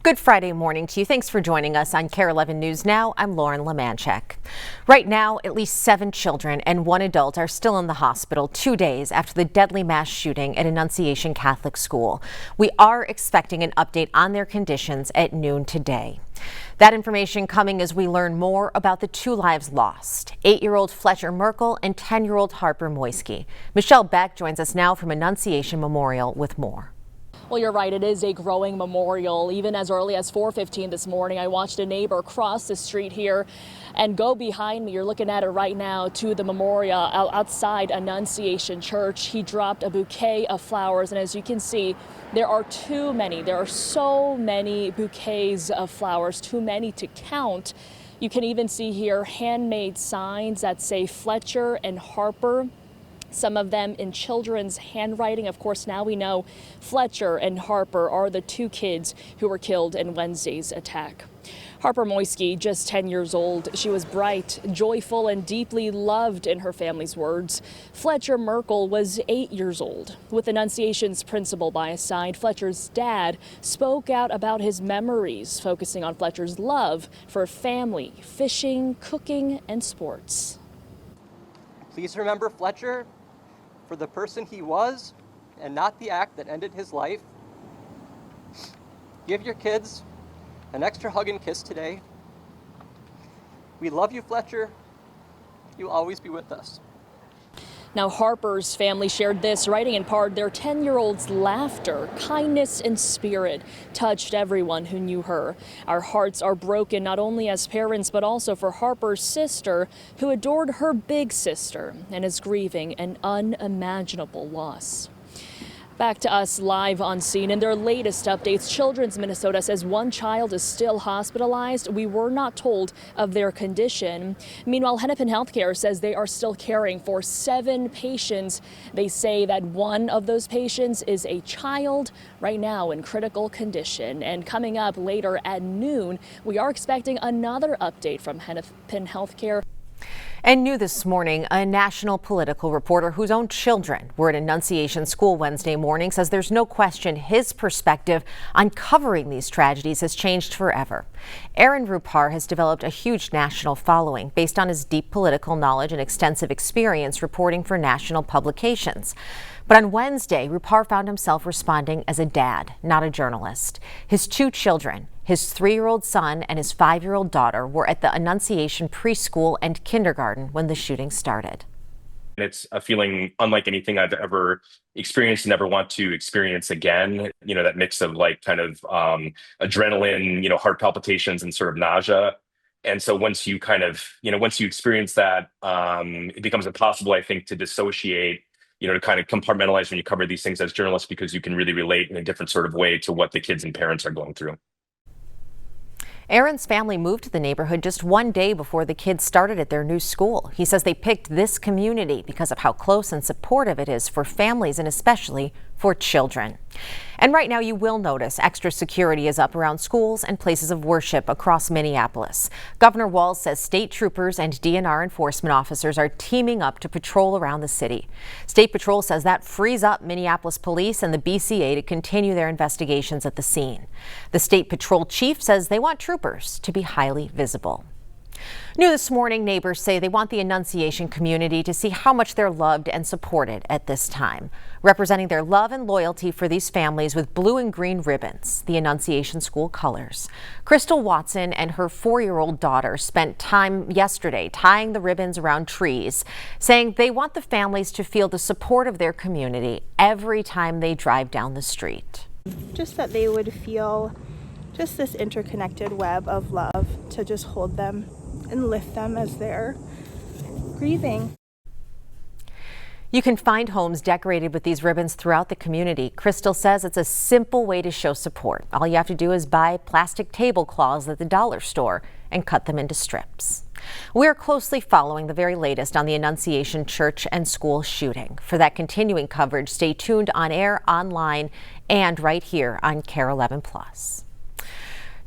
Good Friday morning to you. Thanks for joining us on KARE 11 News Now. I'm Lauren Lemanchek. Right now, at least 7 children and 1 adult are still in the hospital 2 days after the deadly mass shooting at Annunciation Catholic School. We are expecting an update on their conditions at noon today. That information coming as we learn more about the 2 lives lost, 8-year-old Fletcher Merkel and 10-year-old Harper Moisky. Michelle Beck joins us now from Annunciation Memorial with more. Well, you're right. It is a growing memorial. Even as early as 4:15 this morning, I watched a neighbor cross the street here and go behind me. You're looking at it right now to the memorial outside Annunciation Church. He dropped a bouquet of flowers. And as you can see, there are too many. There are so many bouquets of flowers, too many to count. You can even see here handmade signs that say Fletcher and Harper. Some of them in children's handwriting. Of course, now we know Fletcher and Harper are the 2 kids who were killed in Wednesday's attack. Harper Moisky, just 10 years old. She was bright, joyful, and deeply loved in her family's words. Fletcher Merkel was 8 years old. With Annunciation's principal by his side, Fletcher's dad spoke out about his memories, focusing on Fletcher's love for family, fishing, cooking, and sports. Please remember Fletcher for the person he was and not the act that ended his life. Give your kids an extra hug and kiss today. We love you, Fletcher. You'll always be with us. Now, Harper's family shared this, writing in part, their 10-year-old's laughter, kindness, and spirit touched everyone who knew her. Our hearts are broken not only as parents, but also for Harper's sister, who adored her big sister and is grieving an unimaginable loss. Back to us live on scene. In their latest updates, Children's Minnesota says 1 child is still hospitalized. We were not told of their condition. Meanwhile, Hennepin Healthcare says they are still caring for 7 patients. They say that 1 of those patients is a child right now in critical condition. And coming up later at noon, we are expecting another update from Hennepin Healthcare. And new this morning, a national political reporter whose own children were at Annunciation School Wednesday morning says there's no question his perspective on covering these tragedies has changed forever. Aaron Rupar has developed a huge national following based on his deep political knowledge and extensive experience reporting for national publications. But on Wednesday, Rupar found himself responding as a dad, not a journalist. His 2 children, his 3-year-old son and his 5-year-old daughter, were at the Annunciation preschool and kindergarten when the shooting started. It's a feeling unlike anything I've ever experienced and never want to experience again. You know, that mix of like kind of adrenaline, you know, heart palpitations and sort of nausea. And so once you kind of, you know, once you experience that, it becomes impossible, I think, to dissociate, you know, to kind of compartmentalize when you cover these things as journalists, because you can really relate in a different sort of way to what the kids and parents are going through. Aaron's family moved to the neighborhood just 1 day before the kids started at their new school. He says they picked this community because of how close and supportive it is for families and especially for children. And right now you will notice extra security is up around schools and places of worship across Minneapolis. Governor Walz says state troopers and DNR enforcement officers are teaming up to patrol around the city. State Patrol says that frees up Minneapolis police and the BCA to continue their investigations at the scene. The State Patrol chief says they want troopers to be highly visible. New this morning, neighbors say they want the Annunciation community to see how much they're loved and supported at this time. Representing their love and loyalty for these families with blue and green ribbons, the Annunciation School colors. Crystal Watson and her 4-year-old daughter spent time yesterday tying the ribbons around trees, saying they want the families to feel the support of their community every time they drive down the street. Just that they would feel just this interconnected web of love to just hold them and lift them as they're grieving. You can find homes decorated with these ribbons throughout the community. Crystal says it's a simple way to show support. All you have to do is buy plastic tablecloths at the dollar store and cut them into strips. We're closely following the very latest on the Annunciation Church and School shooting. For that continuing coverage, stay tuned on air, online, and right here on KARE 11+.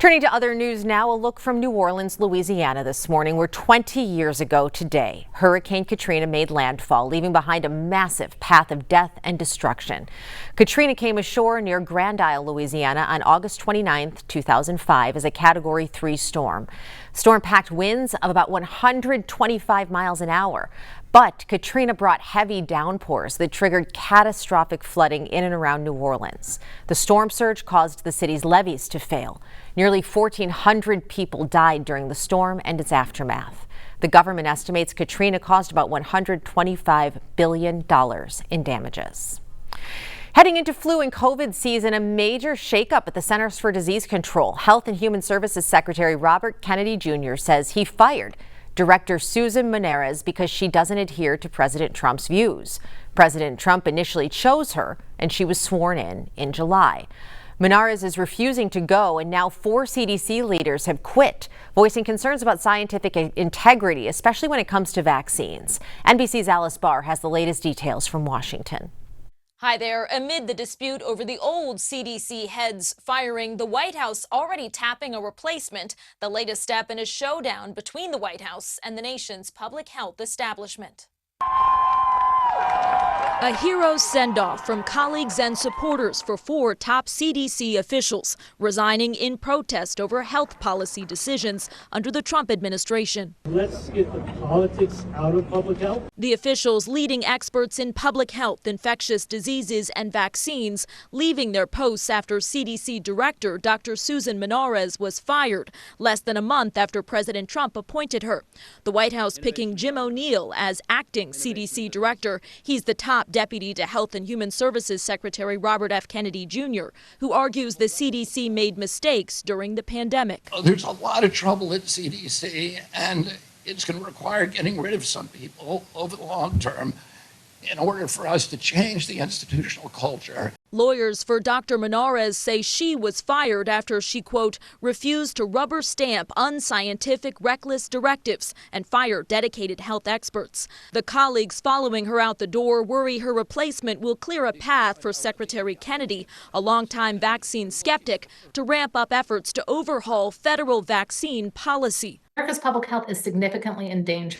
Turning to other news now, a look from New Orleans, Louisiana this morning, where 20 years ago today, Hurricane Katrina made landfall, leaving behind a massive path of death and destruction. Katrina came ashore near Grand Isle, Louisiana on August 29, 2005 as a Category 3 storm. Storm packed winds of about 125 miles an hour. But Katrina brought heavy downpours that triggered catastrophic flooding in and around New Orleans. The storm surge caused the city's levees to fail. Nearly 1,400 people died during the storm and its aftermath. The government estimates Katrina caused about $125 billion in damages. Heading into flu and COVID season, a major shakeup at the Centers for Disease Control. Health and Human Services Secretary Robert Kennedy Jr. says he fired Director Susan Menarez because she doesn't adhere to President Trump's views. President Trump initially chose her, and she was sworn in July. Menarez is refusing to go, and now 4 CDC leaders have quit, voicing concerns about scientific integrity, especially when it comes to vaccines. NBC's Alice Barr has the latest details from Washington. Hi there. Amid the dispute over the old CDC head's firing, the White House already tapping a replacement, the latest step in a showdown between the White House and the nation's public health establishment. A hero's send-off from colleagues and supporters for 4 top CDC officials resigning in protest over health policy decisions under the Trump administration. Let's get the politics out of public health. The officials, leading experts in public health, infectious diseases, and vaccines, leaving their posts after CDC Director Dr. Susan Menarez was fired less than a month after President Trump appointed her. The White House picking Jim O'Neill as acting CDC Director. He's the top deputy to Health and Human Services Secretary Robert F. Kennedy Jr., who argues the CDC made mistakes during the pandemic. There's a lot of trouble at CDC, and it's going to require getting rid of some people over the long term in order for us to change the institutional culture. Lawyers for Dr. Menarez say she was fired after she, quote, refused to rubber stamp unscientific, reckless directives and fire dedicated health experts. The colleagues following her out the door worry her replacement will clear a path for Secretary Kennedy, a longtime vaccine skeptic, to ramp up efforts to overhaul federal vaccine policy. America's public health is significantly in danger.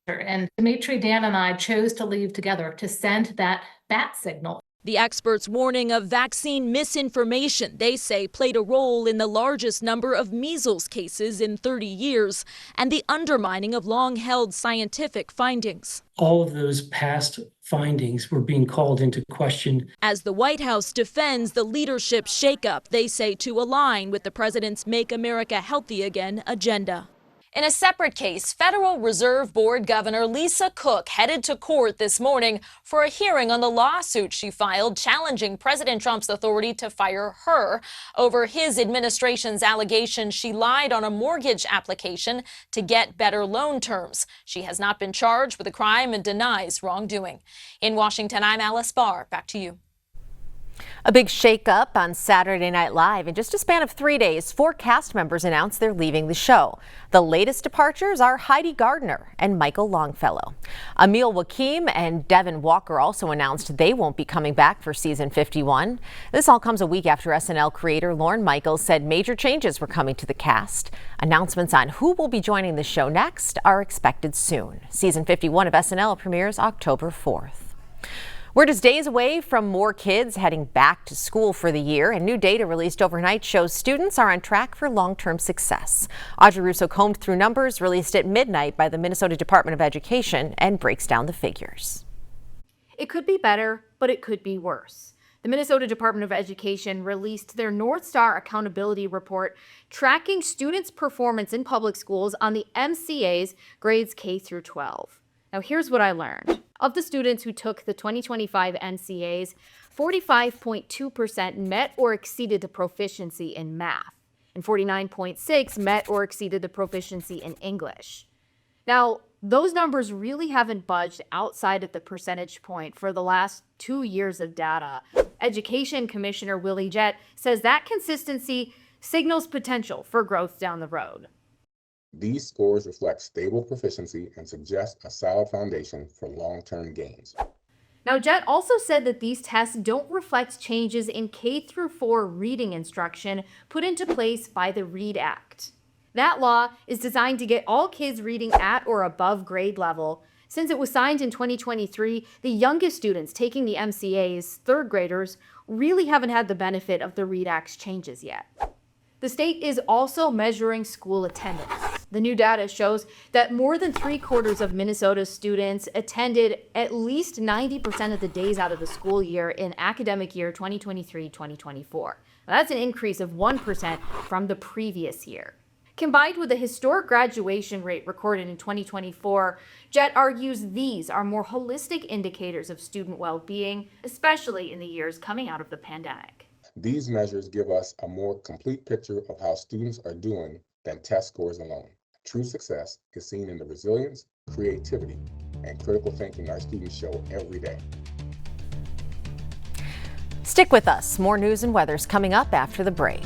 And Dimitri, Dan, and I chose to leave together to send that bat signal. The experts warning of vaccine misinformation they say played a role in the largest number of measles cases in 30 years and the undermining of long-held scientific findings. All of those past findings were being called into question. As the White House defends the leadership shakeup, they say to align with the president's Make America Healthy Again agenda. In a separate case, Federal Reserve Board Governor Lisa Cook headed to court this morning for a hearing on the lawsuit she filed challenging President Trump's authority to fire her over his administration's allegation she lied on a mortgage application to get better loan terms. She has not been charged with a crime and denies wrongdoing. In Washington, I'm Alice Barr. Back to you. A big shakeup on Saturday Night Live. In just a span of 3 days, 4 cast members announced they're leaving the show. The latest departures are Heidi Gardner and Michael Longfellow. Emil Wakim and Devin Walker also announced they won't be coming back for season 51. This all comes a week after SNL creator Lorne Michaels said major changes were coming to the cast. Announcements on who will be joining the show next are expected soon. Season 51 of SNL premieres October 4th. We're just days away from more kids heading back to school for the year, and new data released overnight shows students are on track for long-term success. Audrey Russo combed through numbers released at midnight by the Minnesota Department of Education and breaks down the figures. It could be better, but it could be worse. The Minnesota Department of Education released their North Star Accountability Report tracking students' performance in public schools on the MCA's grades K through 12. Now, here's what I learned. Of the students who took the 2025 NCAs, 45.2% met or exceeded the proficiency in math, and 49.6% met or exceeded the proficiency in English. Now, those numbers really haven't budged outside of the percentage point for the last 2 years of data. Education Commissioner Willie Jett says that consistency signals potential for growth down the road. These scores reflect stable proficiency and suggest a solid foundation for long-term gains. Now, Jet also said that these tests don't reflect changes in K-4 reading instruction put into place by the READ Act. That law is designed to get all kids reading at or above grade level. Since it was signed in 2023, the youngest students taking the MCAs, third graders, really haven't had the benefit of the READ Act's changes yet. The state is also measuring school attendance. The new data shows that more than 3/4 of Minnesota's students attended at least 90% of the days out of the school year in academic year 2023-2024. That's an increase of 1% from the previous year. Combined with the historic graduation rate recorded in 2024, Jet argues these are more holistic indicators of student well-being, especially in the years coming out of the pandemic. These measures give us a more complete picture of how students are doing than test scores alone. True success is seen in the resilience, creativity, and critical thinking our students show every day. Stick with us. More news and weather's coming up after the break.